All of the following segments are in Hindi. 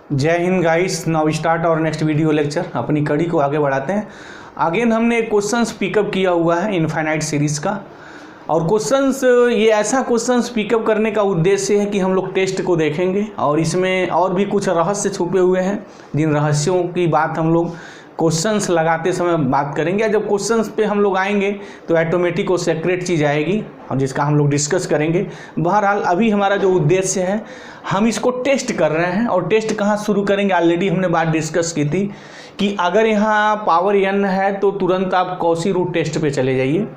जय हिंद गाइस। नाउ स्टार्ट और नेक्स्ट वीडियो लेक्चर। अपनी कड़ी को आगे बढ़ाते हैं। अगेन हमने क्वेश्चंस पिकअप किया हुआ है इनफाइनाइट सीरीज़ का, और क्वेश्चंस ये ऐसा क्वेश्चंस पिकअप करने का उद्देश्य है कि हम लोग टेस्ट को देखेंगे और इसमें और भी कुछ रहस्य छुपे हुए हैं, जिन रहस्यों की बात हम लोग क्वेश्चंस लगाते समय बात करेंगे। जब क्वेश्चंस पे हम लोग आएंगे तो ऑटोमेटिक वो सेक्रेट चीज़ आएगी और जिसका हम लोग डिस्कस करेंगे। बहरहाल अभी हमारा जो उद्देश्य है, हम इसको टेस्ट कर रहे हैं। और टेस्ट कहाँ शुरू करेंगे, ऑलरेडी हमने बात डिस्कस की थी कि अगर यहाँ पावर n है तो तुरंत आप कॉची रूट टेस्ट पे चले जाइए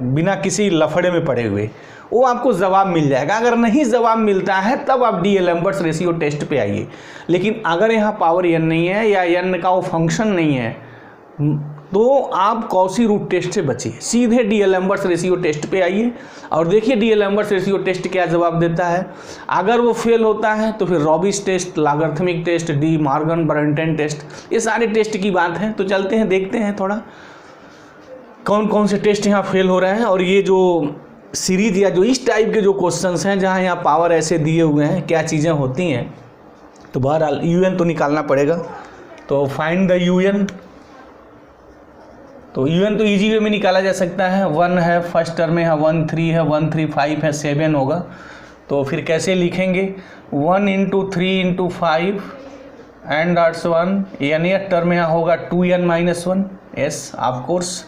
बिना किसी लफड़े में पड़े हुए, वो आपको जवाब मिल जाएगा। अगर नहीं जवाब मिलता है तब आप डी-एलेम्बर्ट्स रेशियो टेस्ट पे आइए। लेकिन अगर यहाँ पावर n नहीं है या n का वो फंक्शन नहीं है तो आप कॉची रूट टेस्ट से बचिए, सीधे डी-एलेम्बर्ट्स रेशियो टेस्ट पे आइए और देखिए डी-एलेम्बर्ट्स रेशियो टेस्ट क्या जवाब देता है। अगर वो फेल होता है तो फिर Raabe's test, logarithmic test, De Morgan Bernstein test, ये सारे टेस्ट की बात है। तो चलते हैं, देखते हैं थोड़ा कौन कौन से टेस्ट यहाँ फेल हो रहे हैं। और ये जो सीरीज या जो इस टाइप के जो क्वेश्चंस हैं जहाँ यहाँ पावर ऐसे दिए हुए हैं, क्या चीज़ें होती हैं, तो बहरहाल UN तो निकालना पड़ेगा। तो फाइंड द UN, तो UN तो इजी वे में निकाला जा सकता है। 1 है फर्स्ट टर्म में, है 1 3 है, 1 3 5 है, 7 होगा। तो फिर कैसे लिखेंगे, 1 × 3 × 5 एंड आर्ट्स 1 यानी टर्म में यहाँ होगा 2n-1, यस ऑफ कोर्स,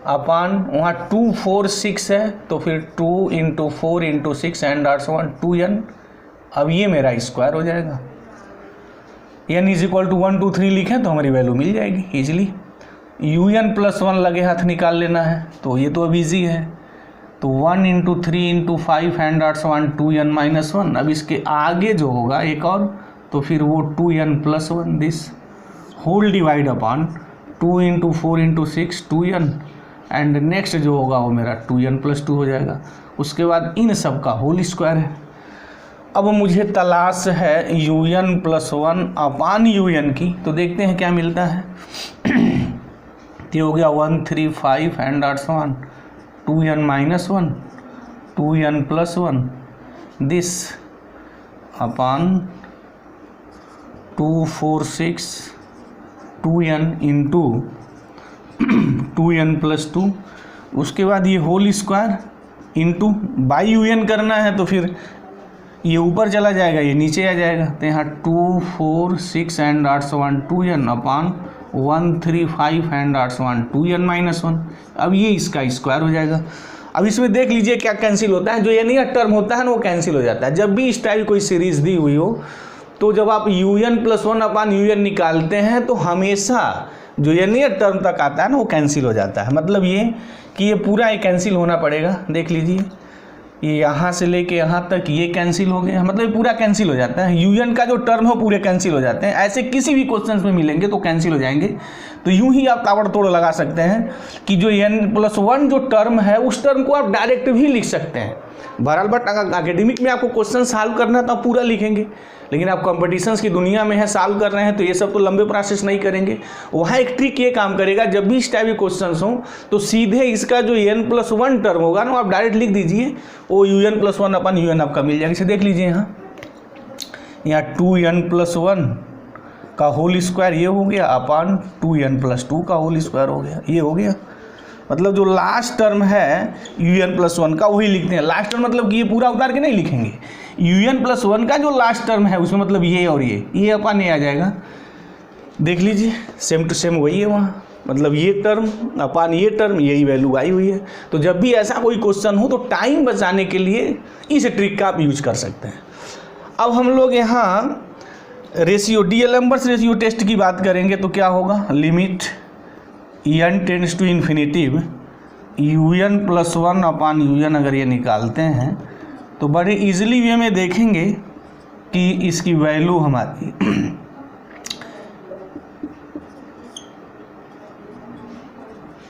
अपान वहाँ 2 4 6 है तो फिर 2 × 4 × 6 एंड आर्ट्स 1 2n। अब ये मेरा स्क्वायर हो जाएगा। n = 1 2 3 लिखें तो हमारी वैल्यू मिल जाएगी इजीली। UN+1 लगे हाथ निकाल लेना है, तो ये तो अब ईजी है। तो 1 × 3 × 5 एंड आर्ट्स 1 2n-1। अब इसके आगे जो होगा एक और, तो फिर वो 2n+1 this whole divide upon 2 × 4 × 6 2n and next जो होगा वो मेरा 2n+2 हो जाएगा। उसके बाद इन सब का होल स्क्वायर है। अब मुझे तलाश है UN+1 अपान UN की, तो देखते हैं क्या मिलता है। ये हो गया 1 3 5 एंड आर्ट्स 1 2n-1 2n+1 this upon 2 4 6 2n into 2n+2। उसके बाद ये whole square into by UN करना है तो फिर ये ऊपर चला जाएगा, ये नीचे आ जाएगा। तो यहाँ 2 4 6 एंड आर्ट्स 1 2n अपान 1 3 5 एंड आर्ट्स 1 2n-1। अब ये इसका स्क्वायर हो जाएगा। अब इसमें देख लीजिए क्या कैंसिल होता है, जो ये टर्म होता है ना वो कैंसिल हो जाता है। जब भी इस टाइप कोई सीरीज दी हुई हो तो जब आप UN+1 अपान UN निकालते हैं तो हमेशा जो ये टर्म तक आता है ना वो कैंसिल हो जाता है। मतलब ये कि ये पूरा ही कैंसिल होना पड़ेगा। देख लीजिए ये यहाँ से लेके यहाँ तक ये कैंसिल हो गया, मतलब ये पूरा कैंसिल हो जाता है। UN का जो टर्म है पूरे कैंसिल हो जाते हैं। ऐसे किसी भी क्वेश्चंस में मिलेंगे तो कैंसिल हो जाएंगे। तो यूं ही आप ताबड़तोड़ लगा सकते हैं कि जो n+1 जो टर्म है उस टर्म को आप डायरेक्ट भी लिख सकते हैं। बहरहाल बट अगर एकेडमिक में आपको क्वेश्चन सॉल्व करना है तो आप पूरा लिखेंगे, लेकिन आप कॉम्पिटिशन्स की दुनिया में है, सॉल्व कर रहे हैं, तो ये सब तो लंबे प्रोसेस नहीं करेंगे। वहाँ एक ट्रिक ये काम करेगा, जब भी इस टाइप के क्वेश्चंस हों तो सीधे इसका जो n+1 टर्म होगा ना आप डायरेक्ट लिख दीजिए, वो UN+1 अपान UN आपका मिल जाएगा। इसे देख लीजिए यहाँ 2n+1 का होल स्क्वायर ये हो गया अपान 2n+2 का होल स्क्वायर हो गया, ये हो गया। मतलब जो लास्ट टर्म है UN+1 का वही लिखते हैं। लास्ट टर्म मतलब कि ये पूरा उतार के नहीं लिखेंगे, UN+1 का जो लास्ट टर्म है उसमें मतलब ये और ये अपन ये आ जाएगा। देख लीजिए सेम टू सेम वही है वहाँ, मतलब ये टर्म अपान ये टर्म, यही वैल्यू आई हुई है। तो जब भी ऐसा कोई क्वेश्चन हो तो टाइम बचाने के लिए इस ट्रिक का आप यूज कर सकते हैं। अब हम लोग यहाँ रेशियो डी-एलेम्बर्ट्स रेशियो टेस्ट की बात करेंगे तो क्या होगा, limit n tends to infinitive UN+1 upon UN अगर ये निकालते हैं तो बड़े इजीली वे में देखेंगे कि इसकी वैल्यू हमारी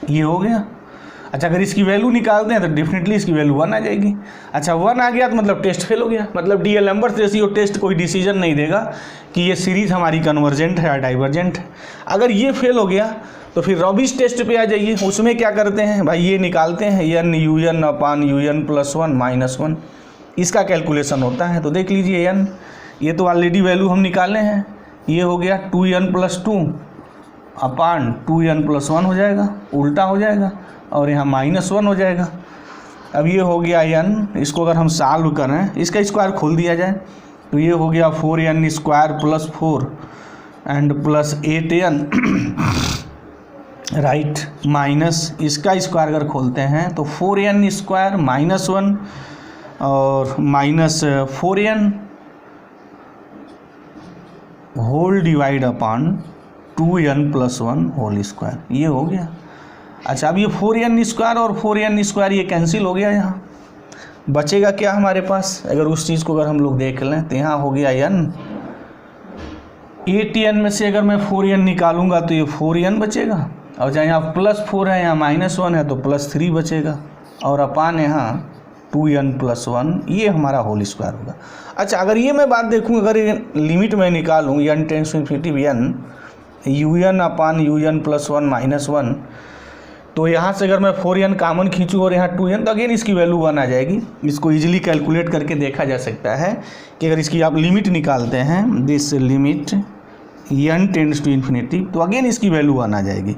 ये हो गया। अच्छा अगर इसकी वैल्यू निकालते हैं तो डेफिनेटली इसकी वैल्यू 1 आ जाएगी। अच्छा 1 आ गया तो मतलब टेस्ट फेल हो गया, मतलब डी-एलेम्बर्ट्स रेशियो टेस्ट कोई डिसीजन नहीं देगा कि ये सीरीज हमारी कन्वर्जेंट है या डाइवर्जेंट है। अगर ये फेल हो गया तो फिर रॉबिस टेस्ट पे आ जाइए। उसमें क्या करते हैं भाई, ये निकालते हैं n UN अपान UN+1 -1, इसका कैलकुलेशन होता है। तो देख लीजिए n ये तो ऑलरेडी वैल्यू हम निकाले हैं, ये हो गया 2n+2 अपान 2n+1 हो जाएगा, उल्टा हो जाएगा और यहाँ -1 हो जाएगा। अब ये हो गया n, इसको अगर हम सॉल्व करें, इसका स्क्वायर खोल दिया जाए तो ये हो गया 4n² + 4 and plus 8n right, minus इसका स्क्वायर अगर खोलते हैं तो 4n² -1 और माइनस 4n होल डिवाइड अपान 2n+1 होल स्क्वायर, ये हो गया। अच्छा, अब ये 4n² और 4n² ये कैंसिल हो गया, यहाँ बचेगा क्या हमारे पास? अगर उस चीज़ को अगर हम लोग देख लें तो यहाँ हो गया n, 8n में से अगर मैं 4n निकालूंगा तो ये 4n बचेगा, और जहाँ यहाँ +4 है यहाँ -1 है तो +3 बचेगा, और अपान यहाँ 2n+1 ये हमारा होल स्क्वायर होगा। अच्छा, अगर ये मैं बात देखूँ, अगर ये लिमिट में निकालूँ n tends to infinity n un upon un+1 -1, तो यहाँ से अगर मैं 4n कॉमन खींचूँ और यहाँ 2n तो अगेन इसकी वैल्यू 1 आ जाएगी। इसको इजीली कैलकुलेट करके देखा जा सकता है कि अगर इसकी आप लिमिट निकालते हैं, this limit n tends to infinity, तो अगेन इसकी वैल्यू 1 आ जाएगी।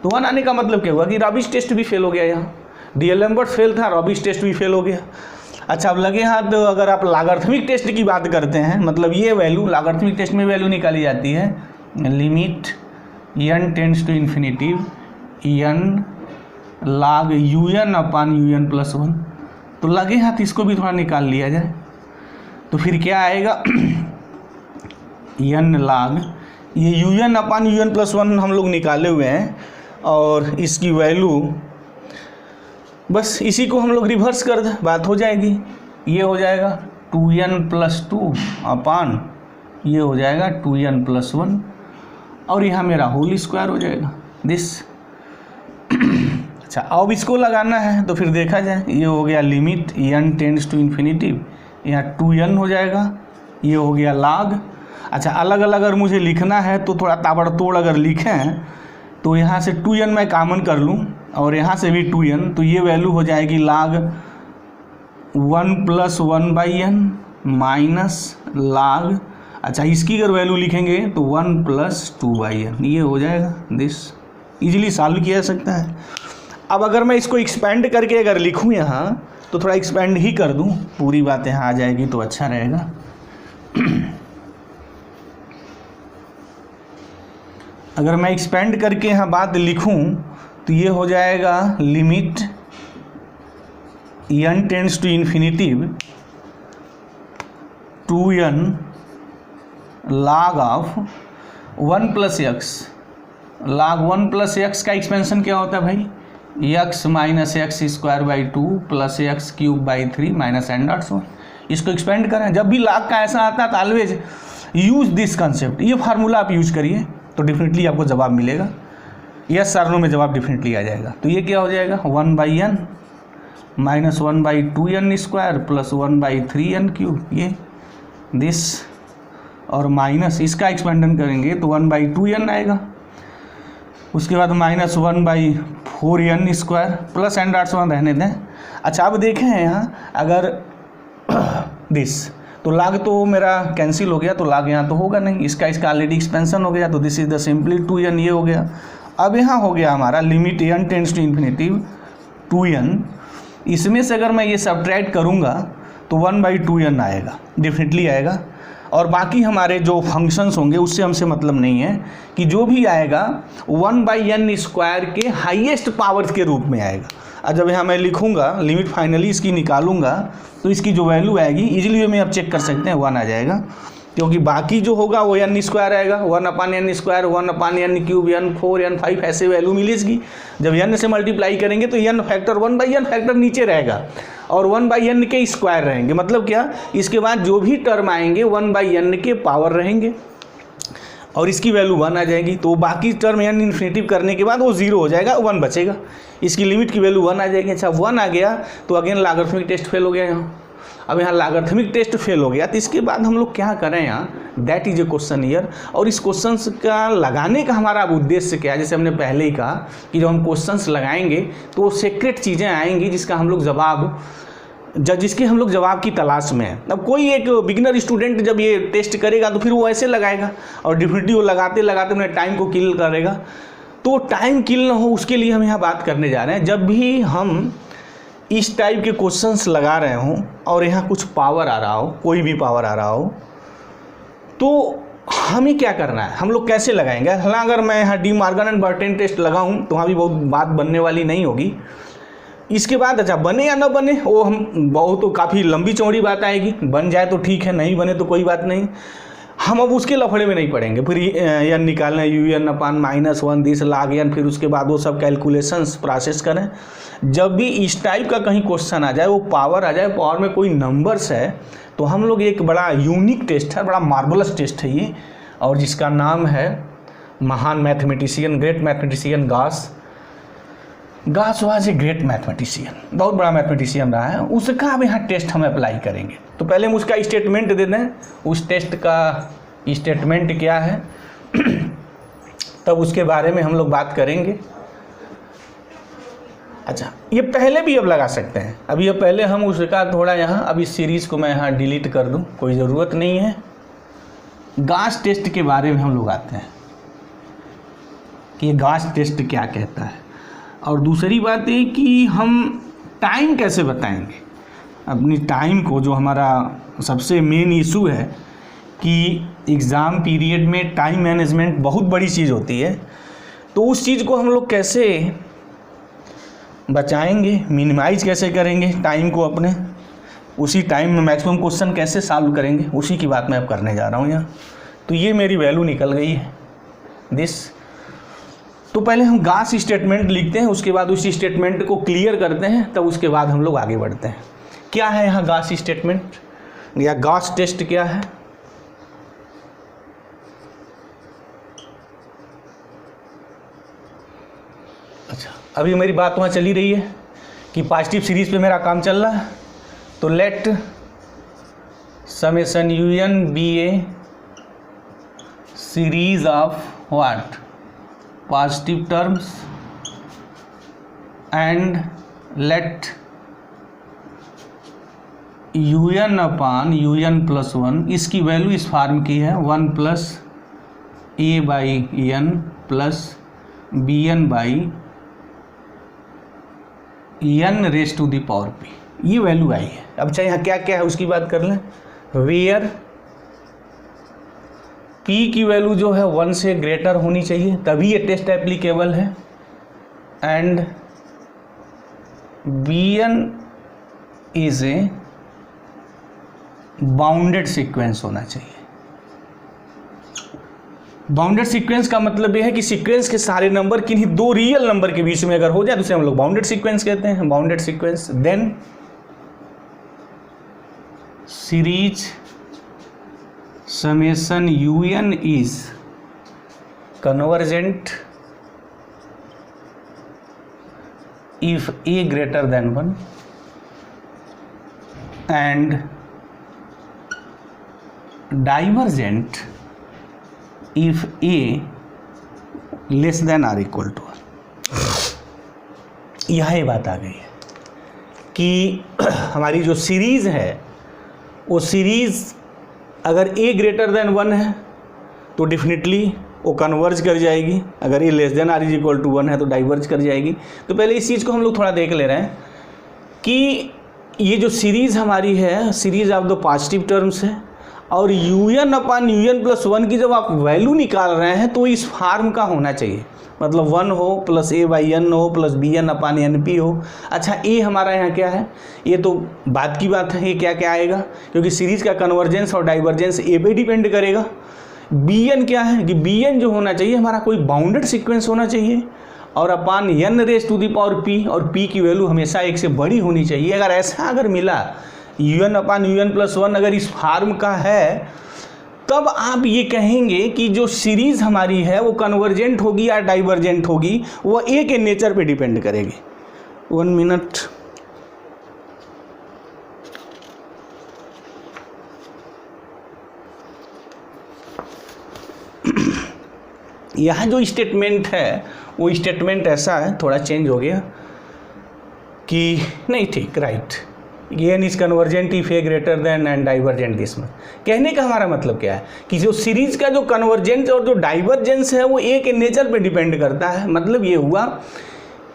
तो 1 आने का मतलब क्या हुआ कि रॉबिन्स टेस्ट भी फेल हो गया, यहाँ डीएलएम्बर्ट फेल था, रॉबिन्स टेस्ट भी फेल हो गया। अच्छा, अब लगे हाथ तो अगर आप लॉगरिथमिक टेस्ट की बात करते हैं, मतलब ये वैल्यू लॉगरिथमिक टेस्ट में वैल्यू निकाली जाती है, limit n tends to infinity n log un upon un+1, तो लगे हाथ इसको भी थोड़ा निकाल लिया जाए तो फिर क्या आएगा n log, ये un अपान un+1 हम लोग निकाले हुए हैं और इसकी वैल्यू बस इसी को हम लोग रिवर्स कर दें, बात हो जाएगी। ये हो जाएगा 2n+2 अपान ये हो जाएगा 2n+1 और यहाँ मेरा होल स्क्वायर हो जाएगा दिस। अच्छा, अब इसको लगाना है तो फिर देखा जाए, ये हो गया limit n tends to infinity, यहाँ 2n हो जाएगा, ये हो गया log। अच्छा, अलग अलग अगर मुझे लिखना है तो थोड़ा ताबड़तोड़ अगर लिखें तो यहाँ से 2n मैं कॉमन कर लूँ और यहाँ से भी 2n, तो ये वैल्यू हो जाएगी log 1+1/n माइनस log, अच्छा इसकी अगर वैल्यू लिखेंगे तो 1+2/n, ये हो जाएगा दिस। इजीली सॉल्व किया जा सकता है। अब अगर मैं इसको एक्सपेंड करके अगर लिखूँ यहाँ तो थोड़ा एक्सपेंड ही कर दूँ, पूरी बात यहाँ आ जाएगी तो अच्छा रहेगा। अगर मैं एक्सपेंड करके यहाँ बात लिखूँ तो ये हो जाएगा limit n tends to infinity 2n log of 1+x, log 1+x का एक्सपेंशन क्या होता है भाई, x - x² 2 + x³ 3 - n.1। इसको एक्सपेंड करें, जब भी log का ऐसा आता है तो ऑलवेज यूज दिस कंसेप्ट, ये फार्मूला आप यूज करिए तो डेफिनेटली आपको जवाब मिलेगा, यस और नो में जवाब डेफिनेटली आ जाएगा। तो ये क्या हो जाएगा 1/n - 1/2n² + 1/3n³, ये दिस, और माइनस इसका एक्सपेंडन करेंगे तो 1/2n आएगा, उसके बाद -1/4n² प्लस n.1 रहने दें। अच्छा, अब देखें यहाँ अगर दिस, तो log तो मेरा कैंसिल हो गया तो log यहाँ तो होगा नहीं, इसका ऑलरेडी एक्सपेंशन हो गया, तो this is the simply 2n, ये हो गया। अब यहाँ हो गया हमारा limit n tends to infinity 2n, इसमें से अगर मैं ये सब्ट्रैक्ट करूँगा तो 1/2n आएगा, डेफिनेटली आएगा। और बाकी हमारे जो फंक्शंस होंगे उससे हमसे मतलब नहीं है, कि जो भी आएगा 1/n² के हाईएस्ट पावर के रूप में आएगा। और जब यहाँ मैं लिखूँगा लिमिट फाइनली इसकी निकालूंगा तो इसकी जो वैल्यू आएगी इजीली में आप चेक कर सकते हैं 1 आ जाएगा, क्योंकि बाकी जो होगा वो n² आएगा, 1/n², 1/n³ n4 n5 ऐसे वैल्यू मिलेगी। जब n से मल्टीप्लाई करेंगे तो n फैक्टर 1/n फैक्टर नीचे रहेगा और 1/n के स्क्वायर रहेंगे, मतलब क्या, इसके बाद जो भी टर्म आएंगे 1/n के पावर रहेंगे और इसकी वैल्यू 1 आ जाएगी। तो बाकी टर्म n इन्फिनिटिव करने के बाद वो 0 हो जाएगा, 1 बचेगा, इसकी लिमिट की वैल्यू 1 आ जाएगी। अच्छा, 1 आ गया तो अगेन लॉगरिथमिक टेस्ट फेल हो गया यहाँ। अब यहाँ लॉगरिथमिक टेस्ट फेल हो गया तो इसके बाद हम लोग क्या करें यहाँ, that is a question year. और इस क्वेश्चन का लगाने का हमारा अब उद्देश्य क्या है, जैसे हमने पहले ही कहा कि जब हम क्वेश्चंस लगाएंगे तो सेक्रेट चीज़ें आएंगी जिसका हम लोग जवाब जिसके हम लोग जवाब की तलाश में हैं। अब कोई एक बिगिनर स्टूडेंट जब ये टेस्ट करेगा तो फिर वो ऐसे लगाएगा और डेफिनेटली वो लगाते लगाते अपने टाइम को किल करेगा। तो टाइम किल ना हो उसके लिए हम यहाँ बात करने जा रहे हैं। जब भी हम इस टाइप के क्वेश्चंस लगा रहे हों और यहाँ कुछ पावर आ रहा हो, कोई भी पावर आ रहा हो, तो हमें क्या करना है, हम लोग कैसे लगाएंगे। हालांकि अगर मैं यहाँ De Morgan and Burton test लगाऊँ तो वहाँ भी बहुत बात बनने वाली नहीं होगी। इसके बाद अच्छा बने या ना बने वो हम बहुत तो काफ़ी लंबी चौड़ी बात आएगी। बन जाए तो ठीक है, नहीं बने तो कोई बात नहीं। हम अब उसके लफड़े में नहीं पड़ेंगे, फिर एन निकालना UN/-1 दिस log n, फिर उसके बाद वो सब कैलकुलेशंस प्रोसेस करें। जब भी इस टाइप का कहीं क्वेश्चन आ जाए, वो पावर आ जाए, पावर में कोई नंबर्स है, तो हम लोग एक बड़ा यूनिक टेस्ट है, बड़ा मार्वलस टेस्ट है ये, और जिसका नाम है महान मैथमेटिशियन, ग्रेट मैथमेटिशियन गास वाज ए ग्रेट मैथमेटिशियन, बहुत बड़ा मैथमेटिशियन रहा है। उसका अब यहाँ टेस्ट हम अप्लाई करेंगे। तो पहले हम उसका स्टेटमेंट दे दें, उस टेस्ट का स्टेटमेंट क्या है तब उसके बारे में हम लोग बात करेंगे। अच्छा, ये पहले भी अब लगा सकते हैं। अभी ये पहले हम उसका थोड़ा यहाँ, अब इस सीरीज़ को मैं यहाँ डिलीट कर दूँ, कोई ज़रूरत नहीं है। गास टेस्ट के बारे में हम लोग आते हैं कि ये गास टेस्ट क्या कहता है। और दूसरी बात ये कि हम टाइम कैसे बताएंगे अपनी टाइम को, जो हमारा सबसे मेन इशू है कि एग्ज़ाम पीरियड में टाइम मैनेजमेंट बहुत बड़ी चीज़ होती है। तो उस चीज़ को हम लोग कैसे बचाएंगे, मिनिमाइज कैसे करेंगे टाइम को अपने, उसी टाइम में मैक्सिमम क्वेश्चन कैसे सॉल्व करेंगे, उसी की बात मैं अब करने जा रहा हूँ यहाँ। तो ये मेरी वैल्यू निकल गई है दिस। तो पहले हम गास स्टेटमेंट लिखते हैं, उसके बाद उस स्टेटमेंट को क्लियर करते हैं, तब उसके बाद हम लोग आगे बढ़ते हैं। क्या है यहाँ गास स्टेटमेंट या गास टेस्ट क्या है। अच्छा, अभी मेरी बात वहाँ चली रही है कि पॉजिटिव सीरीज पे मेरा काम चल रहा है। तो let summation UN be a series of what positive terms and let UN/UN+1 इसकी वैल्यू इस फॉर्म की है 1 + a/n + bn/n⁻⁵p, ये वैल्यू आई है। अब चाहे यहाँ क्या क्या है उसकी बात कर लें। वेयर P की वैल्यू जो है 1 से ग्रेटर होनी चाहिए, तभी ये टेस्ट एप्लीकेबल है। And Bn is a bounded sequence होना चाहिए। बाउंडेड सीक्वेंस का मतलब यह है कि सीक्वेंस के सारे नंबर किन्हीं दो रियल नंबर के बीच में अगर हो जाए तो उसे हम लोग बाउंडेड सीक्वेंस कहते हैं, bounded sequence. Then series summation UN is convergent if a greater than 1 and divergent if a less than or equal to 1। यह बात आ गई है कि हमारी जो सीरीज है वो सीरीज अगर a ग्रेटर देन 1 है तो डेफिनेटली वो कन्वर्ज कर जाएगी, अगर a less than r is equal to 1 है तो डाइवर्ज कर जाएगी। तो पहले इस चीज़ को हम लोग थोड़ा देख ले रहे हैं कि ये जो सीरीज़ हमारी है, series of the positive terms है, और UN/UN+1 की जब आप वैल्यू निकाल रहे हैं तो इस फॉर्म का होना चाहिए, मतलब 1 हो + a/n हो + bn/np हो। अच्छा, ए हमारा यहाँ क्या है, ये तो बात की बात है, ये क्या क्या आएगा, क्योंकि सीरीज़ का कन्वर्जेंस और डाइवर्जेंस ए पे डिपेंड करेगा। bn क्या है कि bn जो होना चाहिए हमारा कोई बाउंडेड सीक्वेंस होना चाहिए, और अपान n⁻p, और p की वैल्यू हमेशा 1 से बड़ी होनी चाहिए। अगर ऐसा अगर मिला UN/UN+1 अगर इस फॉर्म का है, तब आप ये कहेंगे कि जो सीरीज़ हमारी है वो कन्वर्जेंट होगी या डाइवर्जेंट होगी, वो ए के नेचर पे डिपेंड करेगी। 1 मिनट। यहाँ जो स्टेटमेंट है वो स्टेटमेंट ऐसा है, थोड़ा चेंज हो गया कि नहीं, ठीक, right. N is convergent if a greater than and divergent this में। कहने का हमारा मतलब क्या है कि जो सीरीज का जो कन्वर्जेंस और जो डाइवर्जेंस है वो ए के नेचर पे डिपेंड करता है। मतलब ये हुआ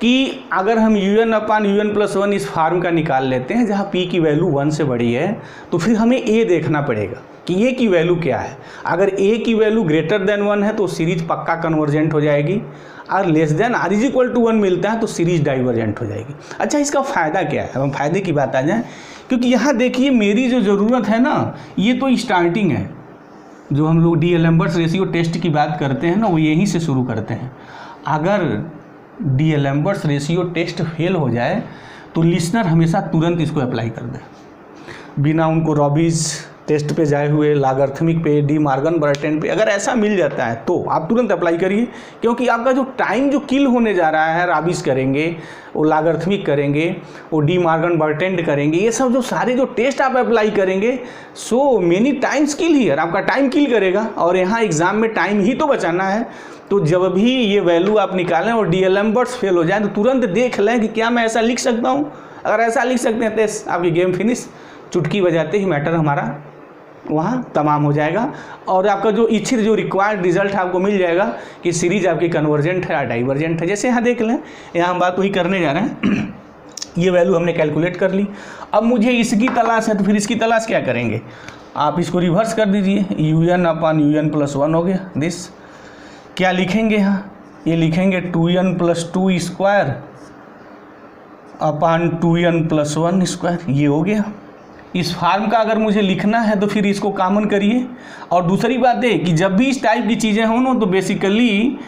कि अगर हम un/un+1 इस फार्म का निकाल लेते हैं जहाँ p की वैल्यू 1 से बड़ी है, तो फिर हमें a देखना पड़ेगा कि a की वैल्यू क्या है। अगर a की वैल्यू ग्रेटर देन 1 है तो सीरीज पक्का कन्वर्जेंट हो जाएगी, और लेस देन r = 1 मिलता है तो सीरीज डाइवर्जेंट हो जाएगी। अच्छा, इसका फ़ायदा क्या है? हम फायदे की बात आ जाए, क्योंकि यहाँ देखिए मेरी जो ज़रूरत है ना, ये तो स्टार्टिंग है। जो हम लोग डी-एलेम्बर्ट्स रेशियो टेस्ट की बात करते हैं ना, वो यहीं से शुरू करते हैं। अगर डी-एलेम्बर्ट्स रेशियो टेस्ट फेल हो जाए तो लिसनर हमेशा तुरंत इसको अप्लाई कर दे, बिना उनको रॉबिज टेस्ट पे जाए हुए, लॉगरिथमिक पे, डी मॉर्गन बर्टन पे। अगर ऐसा मिल जाता है तो आप तुरंत अप्लाई करिए, क्योंकि आपका जो टाइम जो किल होने जा रहा है, रॉबिज करेंगे, वो लॉगरिथमिक करेंगे, वो डी मॉर्गन बर्टन करेंगे, ये सब जो सारे जो टेस्ट आप अप्लाई करेंगे, so many times kill here, आपका टाइम किल करेगा। और यहाँ एग्जाम में टाइम ही तो बचाना है। तो जब भी ये वैल्यू आप निकालें और डी-एलेम्बर्ट्स फेल हो जाए तो तुरंत देख लें कि क्या मैं ऐसा लिख सकता हूँ। अगर ऐसा लिख सकते हैं तो आपकी गेम फिनिश, चुटकी बजाते ही मैटर हमारा वहाँ तमाम हो जाएगा, और आपका जो इच्छित जो रिक्वायर्ड रिजल्ट आपको मिल जाएगा कि सीरीज आपकी कन्वर्जेंट है या डाइवर्जेंट है। जैसे यहाँ देख लें, यहाँ हम बात वही करने जा रहे हैं। ये वैल्यू हमने कैलकुलेट कर ली, अब मुझे इसकी तलाश है, तो फिर इसकी तलाश क्या करेंगे? आप इसको रिवर्स कर दीजिए, un/un+1 हो गया। दिस क्या लिखेंगे यहाँ? ये लिखेंगे 2n+2² अपान 2n+1²। ये हो गया। इस फार्म का अगर मुझे लिखना है तो फिर इसको कॉमन करिए। और दूसरी बात है कि जब भी इस टाइप की चीज़ें हों ना, तो बेसिकली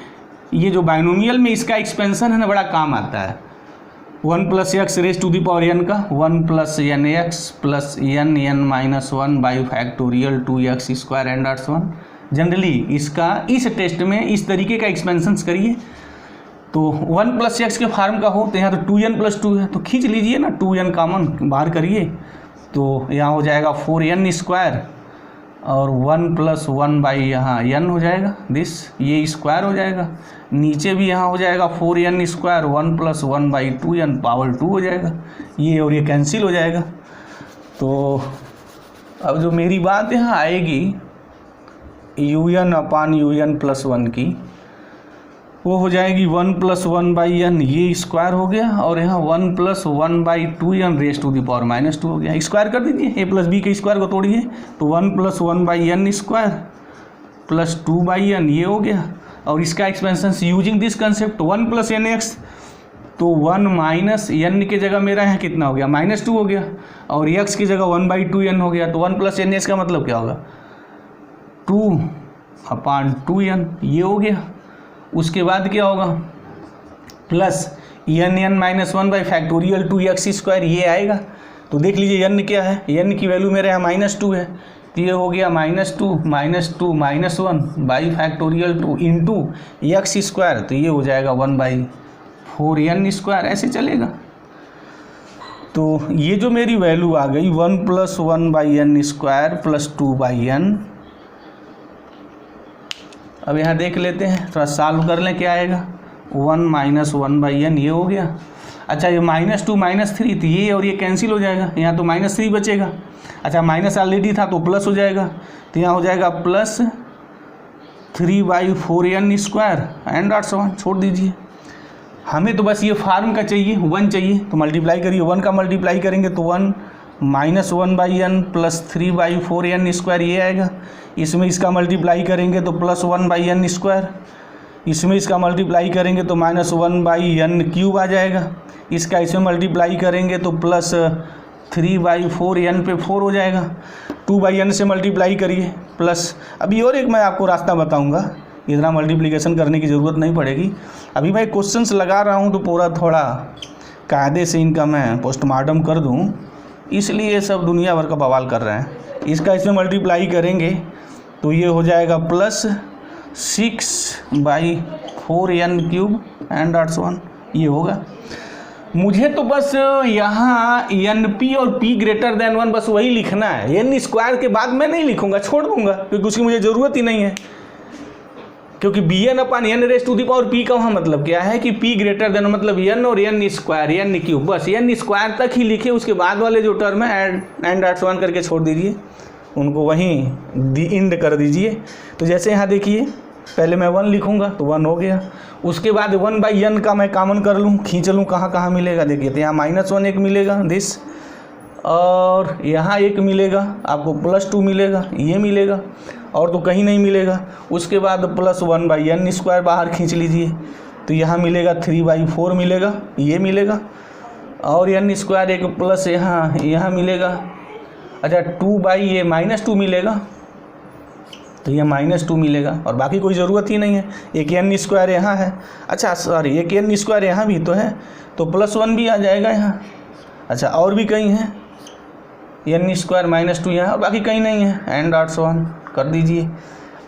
ये जो बाइनोमियल में इसका एक्सपेंशन है ना, बड़ा काम आता है। 1+x⁻n का 1+nx+n(n−1) (2x² एंड आर्ट्स 1). जनरली इसका इस टेस्ट में इस तरीके का एक्सपेंशंस करिए। तो 1+x के फार्म का हो तो यहाँ तो 2n+2 है, तो खींच लीजिए ना, 2n कॉमन बाहर करिए, तो यहाँ हो जाएगा 4n² और 1+1 यहाँ n हो जाएगा। दिस ये स्क्वायर हो जाएगा, नीचे भी यहाँ हो जाएगा 4n² 1+1/2n पावर 2 हो जाएगा। ये और ये कैंसिल हो जाएगा। तो अब जो मेरी बात यहाँ आएगी un/un+1 की, वो हो जाएगी 1+1/n, ये स्क्वायर हो गया, और यहाँ 1+1/2n⁻² हो गया। स्क्वायर कर दीजिए, a + b के स्क्वायर को तोड़िए, तो 1+1/n² + 2/n ये हो गया। और इसका expansion using this concept 1+nx, तो 1 - n के जगह मेरा यहाँ कितना हो गया? -2 हो गया, और x की जगह 1/2n हो गया। तो 1+nx का मतलब क्या होगा? 2/2n ये हो गया। उसके बाद क्या होगा? प्लस n(n−1)/(2) 2x² ये आएगा। तो देख लीजिए n क्या है, n की वैल्यू मेरे यहाँ -2 है, तो ये हो गया -2 -2 x², तो ये हो जाएगा 1/4n²। ऐसे चलेगा। तो ये जो मेरी वैल्यू आ गई 1+1/n² + 2/n। अब यहाँ देख लेते हैं, थोड़ा सॉल्व कर लें, क्या आएगा? 1 - 1/n ये हो गया। अच्छा, ये -2 -3, तो ये और ये कैंसिल हो जाएगा, यहाँ तो -3 बचेगा। अच्छा, माइनस ऑलरेडी था तो प्लस हो जाएगा, तो यहाँ हो जाएगा +3/4n² एंड आर्ट्स 1। छोड़ दीजिए, हमें तो बस ये फार्म का चाहिए, 1 चाहिए, तो मल्टीप्लाई करिए। 1 का मल्टीप्लाई करेंगे तो 1 - 1/n + 3/4n² ये आएगा। इसमें इसका मल्टीप्लाई करेंगे तो +1/n², इसमें इसका मल्टीप्लाई करेंगे तो -1/n³ आ जाएगा। इसका इसमें मल्टीप्लाई करेंगे तो +3/4n पे 4 हो जाएगा। 2/n से मल्टीप्लाई करिए प्लस, अभी और एक मैं आपको रास्ता बताऊंगा, इतना मल्टीप्लिकेशन करने की ज़रूरत नहीं पड़ेगी। अभी मैं क्वेश्चंस लगा रहा हूँ तो पूरा थोड़ा कायदे से इनका मैं पोस्टमार्टम कर दूँ, इसलिए सब दुनिया भर का बवाल कर रहे हैं। इसका इसमें मल्टीप्लाई करेंगे तो ये हो जाएगा +6/4n³ एंड आर्ट्स 1 ये होगा। मुझे तो बस यहाँ NP और P > 1 बस वही लिखना है। n² के बाद मैं नहीं लिखूँगा, छोड़ दूँगा, क्योंकि उसकी मुझे ज़रूरत ही नहीं है। क्योंकि b n upon n raise to the power p का वहाँ मतलब क्या है कि पी ग्रेटर देन मतलब एन और एन स्क्वायर एन क्यूब, बस एन स्क्वायर तक ही लिखे, उसके बाद वाले जो टर्म है एंड आर्ट्स वन करके छोड़ दीजिए, उनको वहीं इंड कर दीजिए। तो जैसे यहाँ देखिए पहले मैं 1 लिखूँगा तो 1 हो गया, उसके बाद 1/n का मैं कॉमन कर लूँ, खींच लूँ, कहाँ कहाँ मिलेगा देखिए, तो यहाँ -1 एक मिलेगा दिस, और यहाँ 1 मिलेगा आपको, +2 मिलेगा, ये मिलेगा, और तो कहीं नहीं मिलेगा। उसके बाद +1/n स्क्वायर बाहर खींच लीजिए, तो यहाँ मिलेगा 3/4 मिलेगा, ये मिलेगा, और n स्क्वायर एक प्लस यहाँ मिलेगा, अच्छा 2/-2 मिलेगा, तो ये -2 मिलेगा, और बाकी कोई ज़रूरत ही नहीं है, एक n स्क्वायर यहाँ है, अच्छा सॉरी एक n स्क्वायर यहाँ भी तो है, तो +1 भी आ जाएगा यहाँ, अच्छा और भी कहीं है n स्क्वायर -2 यहाँ, और बाकी कहीं नहीं है, एंड आर्ट्स 1 कर दीजिए।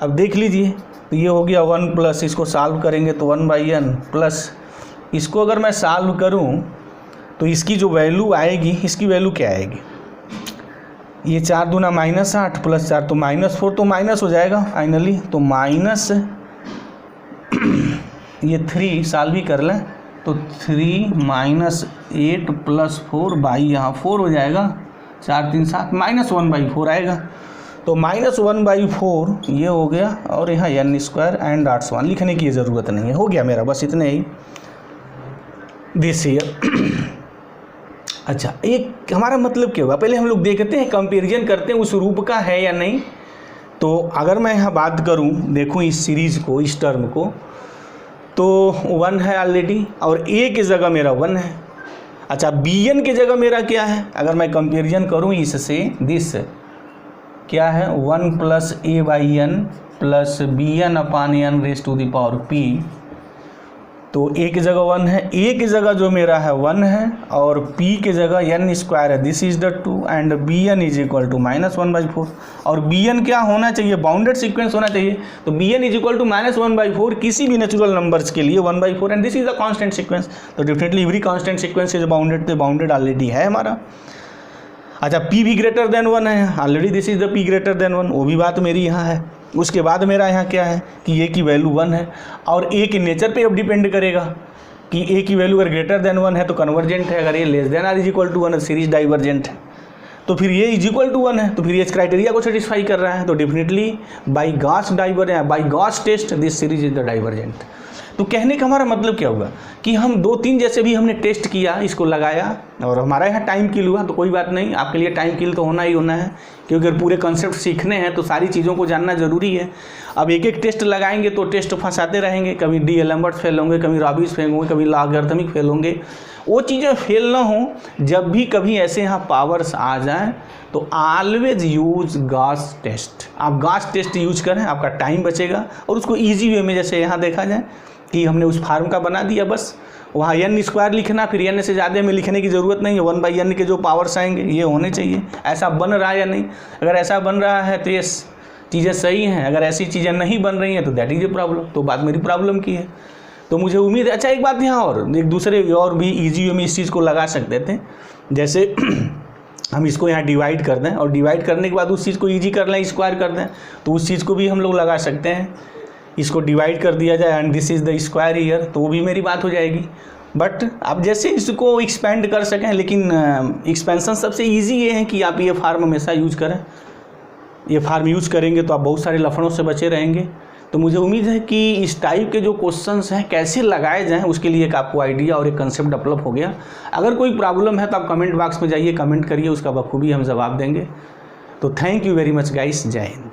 अब देख लीजिए, तो ये हो गया 1 प्लस, इसको सॉल्व करेंगे तो 1/n प्लस, इसको अगर मैं सॉल्व करूँ तो इसकी जो वैल्यू आएगी, इसकी वैल्यू क्या आएगी, ये 4 दूना -8 + 4 तो -4, तो माइनस हो जाएगा फाइनली, तो माइनस ये 3 सॉल्व भी कर लें तो 3 - 8 + 4 यहाँ 4 हो जाएगा, 4 3 7 -1/4 आएगा, तो -1/4 ये हो गया, और यहाँ n स्क्वायर एंड आर्ट्स 1 लिखने की ज़रूरत नहीं है, हो गया मेरा, बस इतने ही दिस ईयर। अच्छा, एक हमारा मतलब क्या हुआ, पहले हम लोग देखते हैं, कंपैरिजन करते हैं उस रूप का है या नहीं। तो अगर मैं यहाँ बात करूँ, देखूँ इस सीरीज़ को, इस टर्म को, तो 1 है ऑलरेडी, और a की जगह मेरा 1 है। अच्छा, bn की जगह मेरा क्या है, अगर मैं कंपैरिजन करूँ इससे, दिस क्या है 1 + a/n + bn/n raise to the power p, तो a की जगह 1 है, a की जगह जो मेरा है 1 है, और p की जगह n स्क्वायर है, this is the 2, and bn is equal to -1/4, और bn क्या होना चाहिए, बाउंडेड सीक्वेंस होना चाहिए, तो bn इज इक्वल टू -1/4 किसी भी नेचुरल नंबर्स के लिए 1/4, and this is the constant sequence, तो definitely every constant sequence is bounded, तो बाउंडेड ऑलरेडी है हमारा। अच्छा, p भी ग्रेटर देन 1 है already, this is the p greater than 1, वो भी बात मेरी यहाँ है। उसके बाद मेरा यहाँ क्या है कि a की वैल्यू 1 है, और a के नेचर पे अब डिपेंड करेगा कि a की वैल्यू अगर ग्रेटर देन 1 है तो कन्वर्जेंट है, अगर ये less than r is equal to 1 series divergent है, तो फिर ये इज इक्वल टू 1 है, तो फिर ये इस क्राइटेरिया को सेटिस्फाई कर रहा है, तो definitely by Gauss test this series is the divergent. तो कहने का हमारा मतलब क्या हुआ कि हम 2-3 जैसे भी हमने टेस्ट किया, इसको लगाया, और हमारा यहाँ टाइम किल हुआ, तो कोई बात नहीं, आपके लिए टाइम किल तो होना ही होना है, क्योंकि अगर पूरे कॉन्सेप्ट सीखने हैं तो सारी चीज़ों को जानना ज़रूरी है। अब एक एक टेस्ट लगाएंगे तो टेस्ट फंसाते रहेंगे, कभी डी एलम्बर्ट फेल होंगे, कभी रॉबिन्स फेल होंगे, कभी लॉगरिथमिक फेल होंगे, वो चीज़ें फेल ना हो। जब भी कभी ऐसे यहाँ पावर्स आ जाएँ तो ऑलवेज यूज गॉस टेस्ट, आप गॉस टेस्ट यूज करें, आपका टाइम बचेगा, और उसको ईजी वे में, जैसे यहाँ देखा जाए कि हमने उस फार्म का बना दिया, बस वहाँ n स्क्वायर लिखना, फिर n से ज़्यादा में लिखने की ज़रूरत नहीं है, 1/n के जो पावर्स आएंगे ये होने चाहिए। ऐसा बन रहा है या नहीं, अगर ऐसा बन रहा है तो ये चीज़ें सही हैं, अगर ऐसी चीज़ें नहीं बन रही हैं तो दैट इज़ ए प्रॉब्लम, तो बात मेरी प्रॉब्लम की है। तो मुझे उम्मीद है, अच्छा एक बात यहाँ और, एक दूसरे और भी ईजी वे में इस चीज़ को लगा सकते थे, जैसे हम इसको यहाँ डिवाइड कर दें, और डिवाइड करने के बाद उस चीज़ को ईजी कर लें, स्क्वायर कर दें, तो उस चीज़ को भी हम लोग लगा सकते हैं, इसको डिवाइड कर दिया जाए and this is the square year, तो वो भी मेरी बात हो जाएगी। बट आप जैसे इसको एक्सपेंड कर सकें, लेकिन एक्सपेंशन सबसे इजी ये है कि आप ये फार्म हमेशा यूज करें, ये फार्म यूज करेंगे तो आप बहुत सारे लफड़ों से बचे रहेंगे। तो मुझे उम्मीद है कि इस टाइप के जो क्वेश्चंस हैं कैसे लगाए जाएं, उसके लिए एक आपको आइडिया और एक कंसेप्ट डेवलप हो गया। अगर कोई प्रॉब्लम है तो आप कमेंट बॉक्स में जाइए, कमेंट करिए, उसका बखूबी हम जवाब देंगे। तो thank you very much guys, जय हिंद।